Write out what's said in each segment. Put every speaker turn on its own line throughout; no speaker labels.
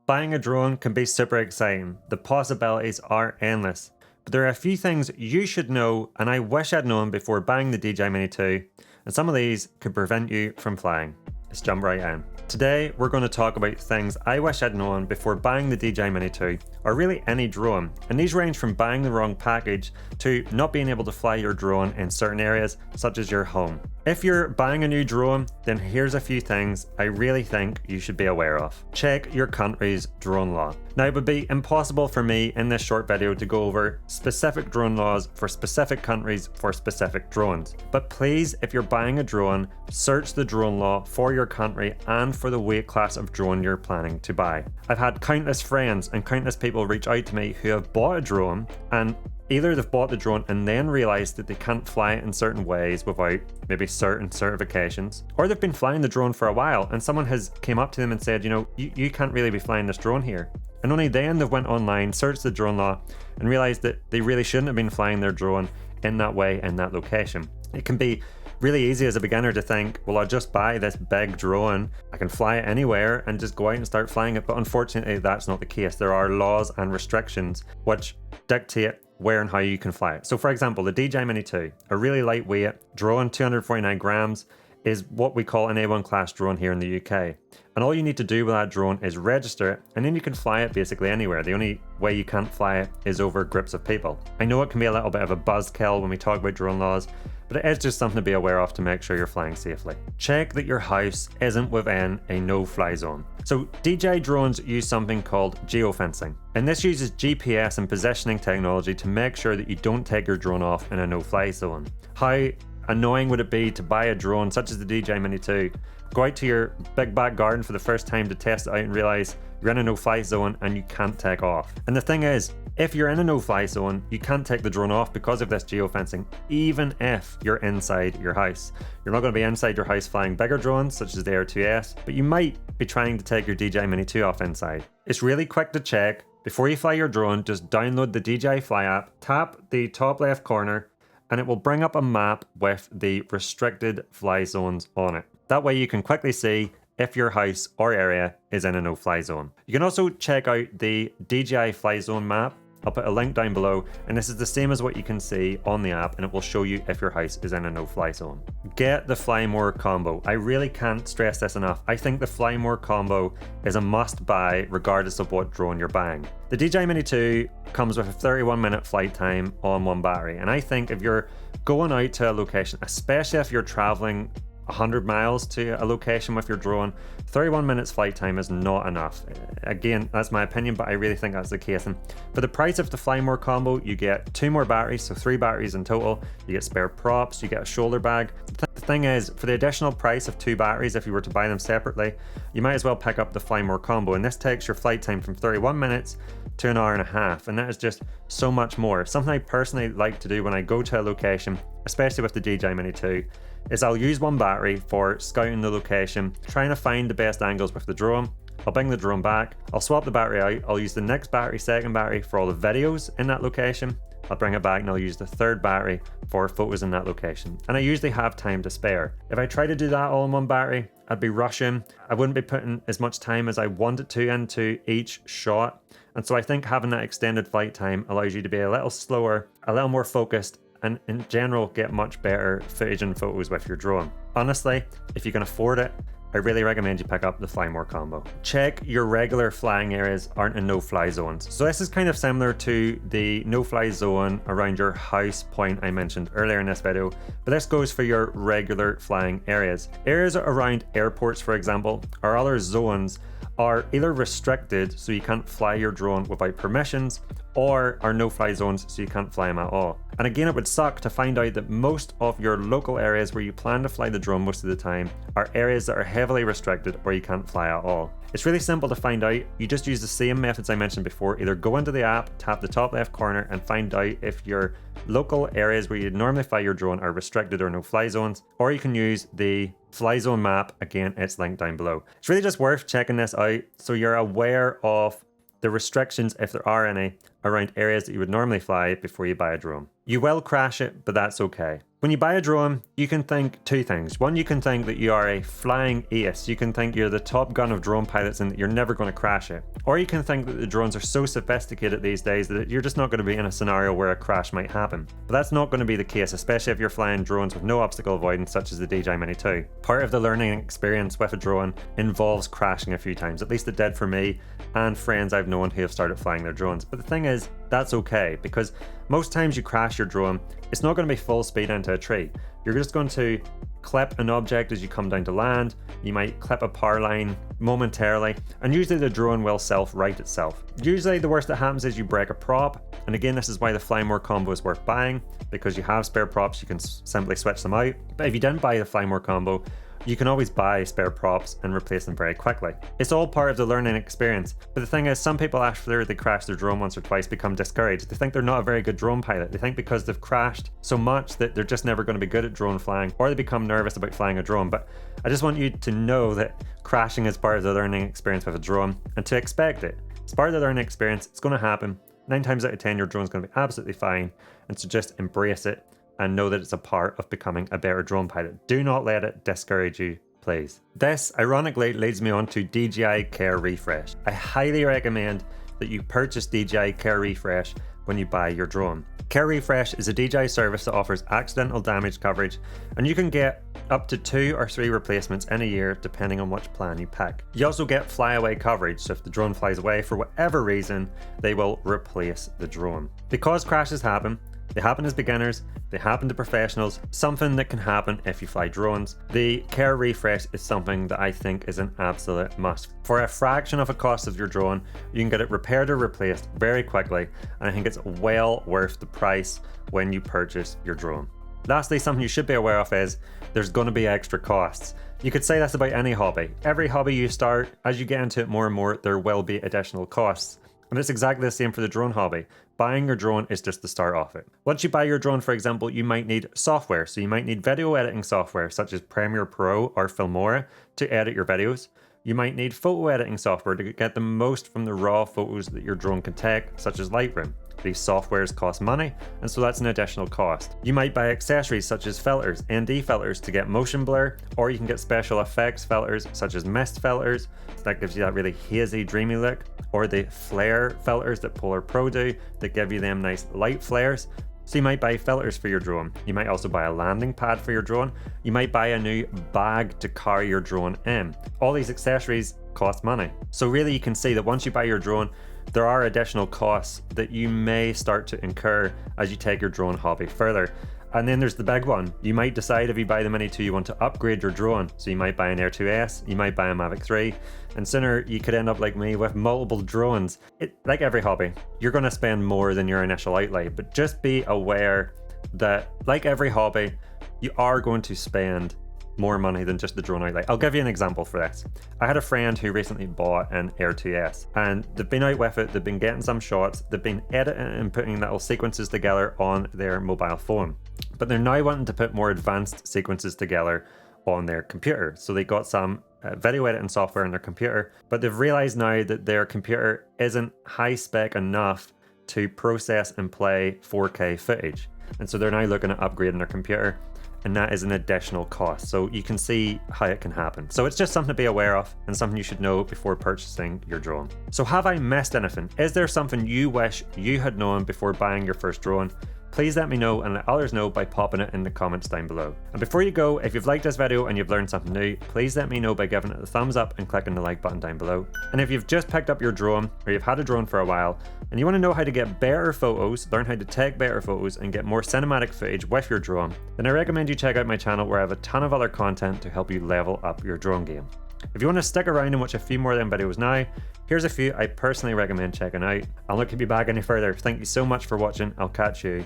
Buying a drone can be super exciting. The possibilities are endless. But there are a few things you should know, and I wish I'd known before buying the DJI Mini 2, and some of these could prevent you from flying. Let's jump right in. Today, we're going to talk about things I wish I'd known before buying the DJI Mini 2, or really any drone. And these range from buying the wrong package to not being able to fly your drone in certain areas, such as your home. If you're buying a new drone, then here's a few things I really think you should be aware of. Check your country's drone law. Now, it would be impossible for me in this short video to go over specific drone laws for specific countries for specific drones. But please, if you're buying a drone, search the drone law for your country and for the weight class of drone you're planning to buy. I've had countless friends and countless people reach out to me who have bought a drone, and either they've bought the drone and then realized that they can't fly it in certain ways without maybe certain certifications, or they've been flying the drone for a while and someone has came up to them and said, you can't really be flying this drone here. And only then they've went online, searched the drone law, and realized that they really shouldn't have been flying their drone in that way in that location. It can be really easy as a beginner to think, well, I'll just buy this big drone, I can fly it anywhere and just go out and start flying it. But unfortunately, that's not the case. There are laws and restrictions which dictate where and how you can fly it. So for example, the DJI Mini 2, a really lightweight drone, 249 grams, is what we call an A1 class drone here in the UK. And all you need to do with that drone is register it, and then you can fly it basically anywhere. The only way you can't fly it is over groups of people. I know it can be a little bit of a buzzkill when we talk about drone laws, but it is just something to be aware of to make sure you're flying safely. Check that your house isn't within a no-fly zone. So DJI drones use something called geofencing, and this uses GPS and positioning technology to make sure that you don't take your drone off in a no-fly zone. How annoying would it be to buy a drone such as the DJI Mini 2, go out to your big back garden for the first time to test it out and realize you're in a no-fly zone and you can't take off. And the thing is, if you're in a no-fly zone, you can't take the drone off because of this geofencing, even if you're inside your house. You're not going to be inside your house flying bigger drones such as the Air 2S, but you might be trying to take your DJI Mini 2 off inside. It's really quick to check. Before you fly your drone, just download the DJI Fly app, tap the top left corner, and it will bring up a map with the restricted fly zones on it. That way you can quickly see if your house or area is in a no-fly zone. You can also check out the DJI Fly Zone map. I'll put a link down below, and this is the same as what you can see on the app, and it will show you if your house is in a no-fly zone. Get the Fly More combo. I really can't stress this enough. I think the Fly More combo is a must-buy regardless of what drone you're buying. The DJI Mini 2 comes with a 31-minute flight time on one battery, and I think if you're going out to a location, especially if you're traveling 100 miles to a location with your drone, 31 minutes flight time is not enough. Again, that's my opinion, but I really think that's the case. And for the price of the Fly More combo, you get 2 more batteries, so 3 batteries in total. You get spare props, you get a shoulder bag. The thing is, for the additional price of 2 batteries, if you were to buy them separately, you might as well pick up the Fly More combo. And this takes your flight time from 31 minutes to an hour and a half. And that is just so much more. Something I personally like to do when I go to a location, especially with the DJI Mini 2, is I'll use one battery for scouting the location, trying to find the best angles with the drone. I'll bring the drone back, I'll swap the battery out, I'll use the next battery, second battery, for all the videos in that location. I'll bring it back and I'll use the third battery for photos in that location. And I usually have time to spare. If I try to do that all in one battery, I'd be rushing. I wouldn't be putting as much time as I wanted to into each shot. And so I think having that extended flight time allows you to be a little slower, a little more focused, and in general get much better footage and photos with your drone. Honestly, if you can afford it, I really recommend you pick up the Fly More combo. Check your regular flying areas aren't in no-fly zones. So this is kind of similar to the no-fly zone around your house point I mentioned earlier in this video, but this goes for your regular flying areas. Areas around airports, for example, or other zones are either restricted so you can't fly your drone without permissions, or are no-fly zones so you can't fly them at all. And again, it would suck to find out that most of your local areas where you plan to fly the drone most of the time are areas that are heavily restricted or you can't fly at all. It's really simple to find out. You just use the same methods I mentioned before. Either go into the app, tap the top left corner and find out if your local areas where you normally fly your drone are restricted or no-fly zones, or you can use the fly zone map. Again, it's linked down below. It's really just worth checking this out so you're aware of the restrictions, if there are any, around areas that you would normally fly before you buy a drone. You will crash it, but that's okay. When you buy a drone, you can think two things. One, you can think that you are a flying ace. You can think you're the top gun of drone pilots and that you're never going to crash it. Or you can think that the drones are so sophisticated these days that you're just not going to be in a scenario where a crash might happen. But that's not going to be the case, especially if you're flying drones with no obstacle avoidance, such as the DJI Mini 2. Part of the learning experience with a drone involves crashing a few times. At least it did for me and friends I've known who have started flying their drones. But the thing is, that's okay, because most times you crash your drone, it's not going to be full speed into a tree. You're just going to clip an object as you come down to land. You might clip a power line momentarily, and usually the drone will self-right itself. Usually the worst that happens is you break a prop, and again, this is why the Fly More combo is worth buying, because you have spare props, you can simply switch them out. But if you didn't buy the Fly More combo, you can always buy spare props and replace them very quickly. It's all part of the learning experience. But the thing is, some people after they crash their drone once or twice become discouraged. They think they're not a very good drone pilot. They think because they've crashed so much that they're just never going to be good at drone flying, or they become nervous about flying a drone. But I just want you to know that crashing is part of the learning experience with a drone, and to expect it. It's part of the learning experience. It's going to happen. 9 times out of 10, your drone's going to be absolutely fine, and so just embrace it and know that it's a part of becoming a better drone pilot. Do not let it discourage you, please. This, ironically, leads me on to DJI Care Refresh. I highly recommend that you purchase DJI Care Refresh when you buy your drone. Care Refresh is a DJI service that offers accidental damage coverage, and you can get up to 2 or 3 replacements in a year depending on which plan you pick. You also get flyaway coverage, so if the drone flies away for whatever reason, they will replace the drone. Because crashes happen, they happen as beginners, they happen to professionals, something that can happen if you fly drones. The Care Refresh is something that I think is an absolute must. For a fraction of the cost of your drone, you can get it repaired or replaced very quickly, and I think it's well worth the price when you purchase your drone. Lastly, something you should be aware of is there's going to be extra costs. You could say this about any hobby. Every hobby you start, as you get into it more and more, there will be additional costs. And it's exactly the same for the drone hobby. Buying your drone is just the start of it. Once you buy your drone, for example, you might need software. So you might need video editing software such as Premiere Pro or Filmora to edit your videos. You might need photo editing software to get the most from the raw photos that your drone can take, such as Lightroom. These softwares cost money, and so that's an additional cost. You might buy accessories such as filters, ND filters to get motion blur, or you can get special effects filters such as mist filters. That gives you that really hazy, dreamy look, or the flare filters that Polar Pro do that give you them nice light flares. So you might buy filters for your drone. You might also buy a landing pad for your drone. You might buy a new bag to carry your drone in. All these accessories cost money. So really you can see that once you buy your drone, there are additional costs that you may start to incur as you take your drone hobby further. And then there's the big one. You might decide if you buy the Mini 2 you want to upgrade your drone. So you might buy an Air 2S, you might buy a Mavic 3, and sooner you could end up like me with multiple drones. Like every hobby, you're going to spend more than your initial outlay, but just be aware that like every hobby, you are going to spend more money than just the drone outlay. I'll give you an example for this. I had a friend who recently bought an Air 2S, and they've been out with it, they've been getting some shots, they've been editing and putting little sequences together on their mobile phone. But they're now wanting to put more advanced sequences together on their computer. So they got some video editing software on their computer, but they've realized now that their computer isn't high spec enough to process and play 4K footage. And so they're now looking at upgrading their computer, and that is an additional cost. So you can see how it can happen. So it's just something to be aware of and something you should know before purchasing your drone. So have I missed anything? Is there something you wish you had known before buying your first drone? Please let me know and let others know by popping it in the comments down below. And before you go, if you've liked this video and you've learned something new, please let me know by giving it a thumbs up and clicking the like button down below. And if you've just picked up your drone or you've had a drone for a while and you want to know how to get better photos, learn how to take better photos and get more cinematic footage with your drone, then I recommend you check out my channel where I have a ton of other content to help you level up your drone game. If you want to stick around and watch a few more of them videos now, here's a few I personally recommend checking out. I'll not keep you back any further. Thank you so much for watching. I'll catch you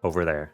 over there.